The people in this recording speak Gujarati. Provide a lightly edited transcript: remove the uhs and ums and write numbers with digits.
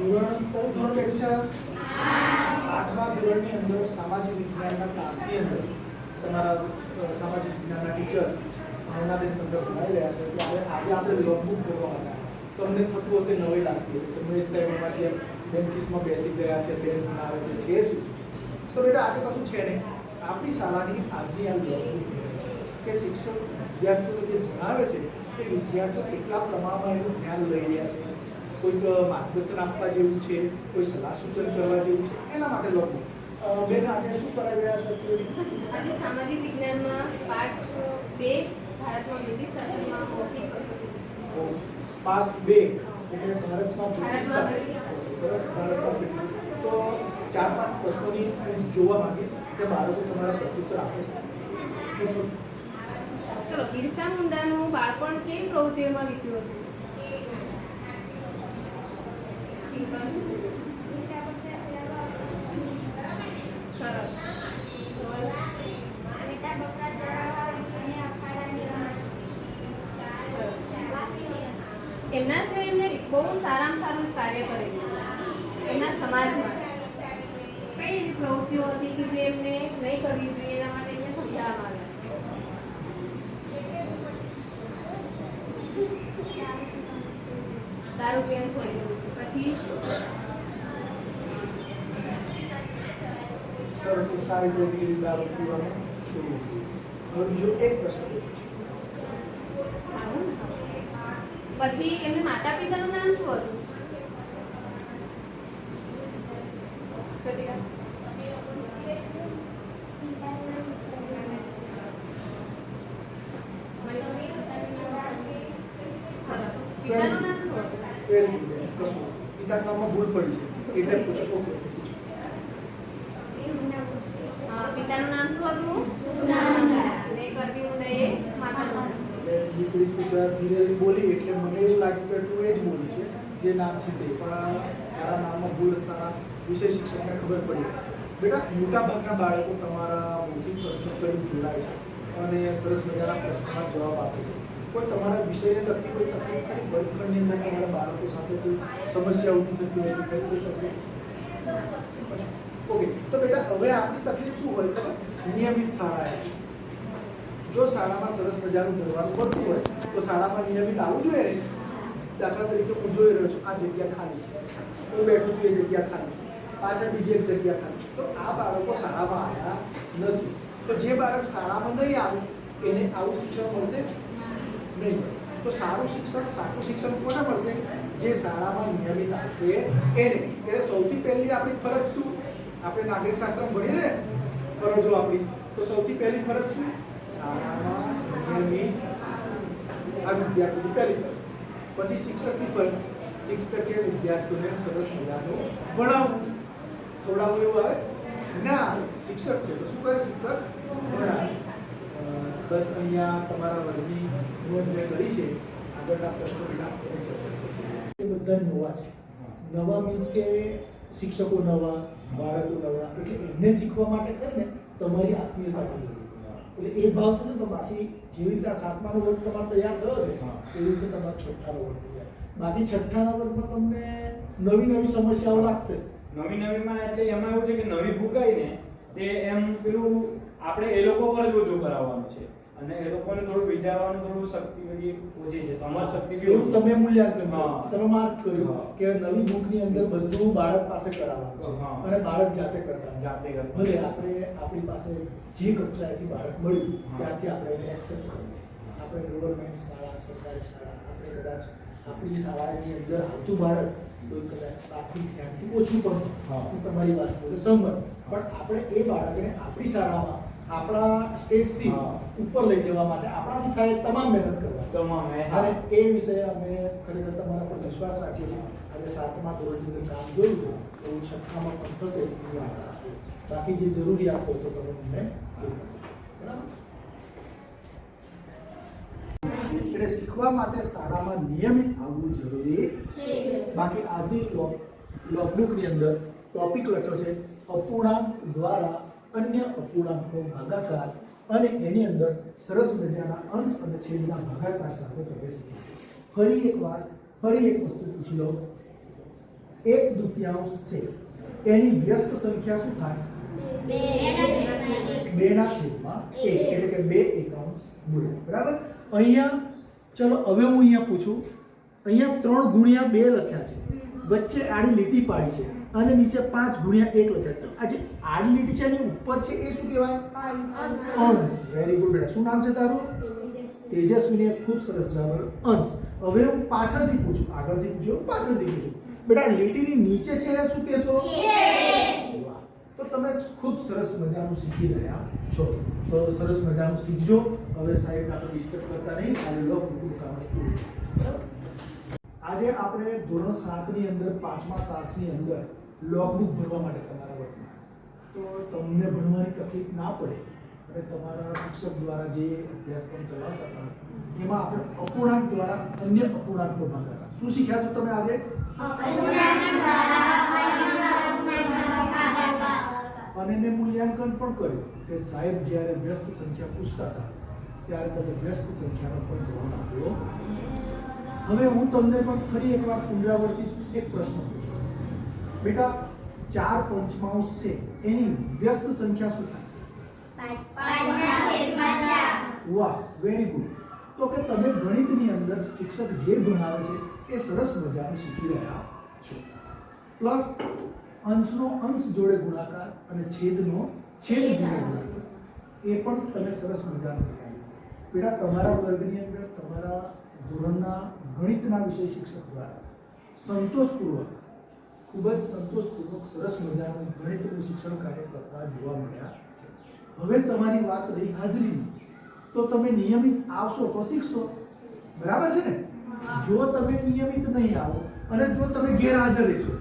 ધોરણ કયું ધોરણ બેઠું છે? 8મા ધોરણની અંદર સામાજિક વિજ્ઞાનના ક્લાસની અંદર તમારા સામાજિક વિજ્ઞાનના ટીચર્સ ભાવનાબેન તમને ભણાવી રહ્યા છે. એટલે આજે આપણે લોગબુક કરવા હતા. તમને થતું હશે નવી લાગતી હશે તમે સાહેબમાં જે બેન્ચીસમાં બેસી ગયા છે, બેન ભણાવે છે શું? તો બેટા આજે કશું છે નહીં. આપણી શાળાની આજની આ લોગબુક છે કે શિક્ષક વિદ્યાર્થીઓને જે ભણાવે છે એ વિદ્યાર્થીઓ કેટલા પ્રમાણમાં એનું જ્ઞાન લઈ રહ્યા છે, કોઈક માર્ગદર્શન આપવા જેવું છે, કોઈ સલાહ સૂચન કરવા જેવું છે, એના માટે લોકો બેન આજે શું કરાવી રહ્યા છો? આજે સામાજિક વિજ્ઞાનમાં પાઠ 2 ભારતમાં બ્રિટિશ શાસનમાં મૌખિક કસોટી. પાઠ 2 એટલે ભારતમાં બ્રિટિશ શાસન. સરસ. ભારતમાં બ્રિટિશ. તો 4-5 પ્રશ્નોની જોવા માંગીશ કે બાળકો તમારા પ્રત્યુત્તર આપે છે. ચલો, બિરસા મુંડાનું બાળપણ કેવી પ્રવૃત્તિઓમાં વીત્યું હતું? સરસ. એમના સિવાય એમને બહુ સારામાં સારું કાર્ય કરેલું એમના સમાજમાં. કઈ એવી પ્રવૃત્તિઓ હતી કે જે એમને નહીં કરવી જોઈએ એના માટે એમને સમજાવવામાં આવ્યા? દારૂ પીવાનું છોડી દેવું. પછી સરસ. એક સારી પ્રવૃત્તિ દારૂ પીવાનું છોડવું. હવે બીજો એક પ્રશ્ન પછી એમને માતા પિતાનું નામ શું હતું? જતિકા? પિતાનું નામ શું હતું? કશું પિતાના નામમાં ભૂલ પડી છે એટલે પૂછો. પિતાનું નામ શું હતું? સુદામા. અને કરવી ઊંડાએ માતાનું નામ. દીકરી પિતા ધીરે બોલી એટલે મને એવું લાગ્યું કે તું એ જ બોલી છે જે નામ છે તે, પણ તારા નામમાં ભૂલ તારા વિષય શિક્ષકને ખબર પડી. બેટા મોટાભાગના બાળકો તમારા મૌખિક પ્રશ્નો કરી જોડાય છે અને સરસ મજાના પ્રશ્નોના જવાબ આપે છે. કોઈ તમારા વિષયને લગતી કોઈ તકલીફ ખરી? વર્ગખંડની અંદર તમારા બાળકો સાથે કોઈ સમસ્યા ઊભી થતી હોય ખરી કોઈ તકલીફ? ઓકે. તો બેટા હવે આપણી તકલીફ શું હોય ખબર? નિયમિત શાળાએ જો શાળામાં સરસ મજાનું ભણવાનું બધું હોય તો શાળામાં નિયમિત આવવું જોઈએ ને. દાખલા તરીકે હું જોઈ રહ્યો છું આ જગ્યા ખાલી છે, હું બેઠું છું એ જગ્યા ખાલી છે, પાછળ બીજી એક જગ્યા ખાલી. તો આ બાળકો શાળામાં આવ્યા નથી. તો જે બાળક શાળામાં નહીં આવે એને આવું શિક્ષણ મળશે નહીં મળે. તો સારું શિક્ષણ, સાચું શિક્ષણ કોને મળશે? જે શાળામાં નિયમિત આવશે એને. એટલે સૌથી પહેલી આપણી ફરજ શું? આપણે નાગરિક શાસ્ત્ર ભણીએ ને ફરજો આપણી, તો સૌથી પહેલી ફરજ શું? શાળામાં નિયમિત આ વિદ્યાર્થીની પહેલી ફરજ. પછી શિક્ષકની ફરજ, શિક્ષકે વિદ્યાર્થીઓને સરસ મજાનું ભણાવવું. ખવડાવવું એવું આવે ના, શિક્ષક છે તો શું કરે? શિક્ષક ભણાવે. બસ અહીંયા તમારા વર્ગની નોંધ મેં કરી છે. આગળના પ્રશ્નો વિના ચર્ચા કરશું. એ બધા નવા છે. નવા મીન્સ કે શિક્ષકો નવા, બાળકો નવા, એટલે એમને શીખવા માટે કરીને તમારી આત્મીયતા જરૂર. એટલે એ ભાવ થશે તો બાકી જેવી રીતે આ 7માનો વર્ગ તમારે તૈયાર થયો છે એવી રીતે તમારા 6ઠાનો વર્ગ તૈયાર. બાકી 6ઠાના વર્ગમાં તમને નવી નવી સમસ્યાઓ લાગશે. નવીમાં એટલે એમાં એવું છે કે નવી બુક આવી ને તે એમ પેલું આપણે એ લોકો પર જ બધું કરાવવાનું છે અને એ લોકોને થોડું વિચારવાનું થોડું શક્તિ બધી ઓછી છે, સમજ શક્તિ બી એવું તમે મૂલ્યાંકન કરો, હા. તમે માર્ક કર્યું કે નવી બુકની અંદર બધું બાળક પાસે કરાવવાનું છે હા. અને બાળક જાતે કરતા જાતે કરતા. ભલે આપણે આપણી પાસે જે કક્ષાએથી બાળક મળ્યું હા. ત્યારથી આપણે એને એક્સેપ્ટ કરવું છે. આપણે ગવર્મેન્ટ શાળા, સરકારી શાળા, આપણે કદાચ આપણી શાળાની અંદર આવતું બાળક કોઈ કદાચ પ્રાથમિક જ્ઞાનથી ઓછું પણ હા. હું તમારી વાત જોડે સંમત, પણ આપણે એ બાળકને આપણી શાળામાં આપણા સ્ટેજથી હા. ઉપર લઈ જવા માટે આપણાથી થાય તમામ મહેનત કરવા. તમામ અને એ વિષય અમે ખરેખર તમારા પર વિશ્વાસ રાખીએ છીએ. અને 7મા ધોરણની અંદર કામ જોયું છે એવું 6ઠામાં પણ થશે એવી આશા રાખીએ. બાકી જે જરૂરિયાત હોય તો તમે અમને કહો. બરાબર? એટલે શીખવા માટે શાળામાં નિયમિત આવવું જરૂરી છે. બાકી આજની લોગબુકની અંદર ટોપિક લખ્યો છે અપૂર્ણાંક દ્વારા અન્ય અપૂર્ણાંકનો ભાગાકાર અને એની અંદર સરસ મજાના અંશ અને છેદના ભાગાકાર સાથે તમે શીખીશું. ફરી એક વસ્તુ પૂછી લો 1/2 છે એની વ્યસ્ત સંખ્યા શું થાય? 2/1 એટલે કે 2 એકાઉન્ટ્સ બોલે. બરાબર. અહીંયા ચલો હવે હું અહીંયા પૂછું, અહીંયા 3 × 2 લખ્યા છે, વચ્ચે આડી લીટી પાડી છે અને નીચે 5 × 1 લખ્યા છે. આ જે આડી લીટી છે એની ઉપર છે એ શું કહેવાય? અંશ. વેરી ગુડ બેટા. શું નામ છે તારું? તેજસ્વીને ખૂબ સરસ જવાબ આપ્યો, અંશ. હવે હું પાછળથી પૂછું, આગળથી પૂછ્યું, પાછળથી પૂછું. બેટા લીટીની નીચે છે એને શું કહેશો? વાહ. તો તમે ખૂબ સરસ મજાનું શીખી રહ્યા છો. તો સરસ મજાનું શીખજો. હવે સાહેબ આપણે ડિસ્ટર્બ કરતા નહીં, આજે લોક પૂરું કામ પૂરું. આજે આપણે ધોરણ 7 ની અંદર 5મા તાસની અંદર લોગબુક ભરવા માટે તમારા વર્ગમાં, તો તમને ભણવાની તકલીફ ના પડે અને તમારા શિક્ષક દ્વારા જે અભ્યાસક્રમ ચલાવતા હતા એમાં આપણે અપૂર્ણાંક દ્વારા અન્ય અપૂર્ણાંકનો ભાગ હતા. શું શીખ્યા છો તમે આજે? અને એને મૂલ્યાંકન પણ કર્યું કે સાહેબ જ્યારે વ્યસ્ત સંખ્યા પૂછતા હતા ત્યારે તમે વ્યસ્ત સંખ્યાનો પણ જવાબ આપ્યો. હવે હું તમને પણ ફરી એકવાર પુનરાવર્તિત એક પ્રશ્ન પૂછું. બેટા 4 પંચમાંશ છે એની વ્યસ્ત સંખ્યા શું થાય? વાહ, વેરી ગુડ. તો કે તમે ગણિતની અંદર શિક્ષક જે ભણાવે છે એ સરસ મજાનું શીખી રહ્યા છો. પ્લસ અંશનો અંશ જોડે ગુણાકાર અને છેદનો છેદ જોડે ગુણાકાર એ પણ તમે સરસ મજાનું ભણાવ્યું. બેટા તમારા વર્ગની અંદર તમારા ધોરણના ગણિતના વિષય શિક્ષક દ્વારા સંતોષપૂર્વક, ખૂબ જ સંતોષપૂર્વક સરસ મજાનું ગણિતનું શિક્ષણ કાર્ય કરતા જોવા મળ્યા છે. હવે તમારી વાત રહી હાજરીની, તો તમે નિયમિત આવશો તો શીખશો. બરાબર છે ને? જો તમે નિયમિત નહીં આવો અને જો તમે ગેરહાજર રહેશો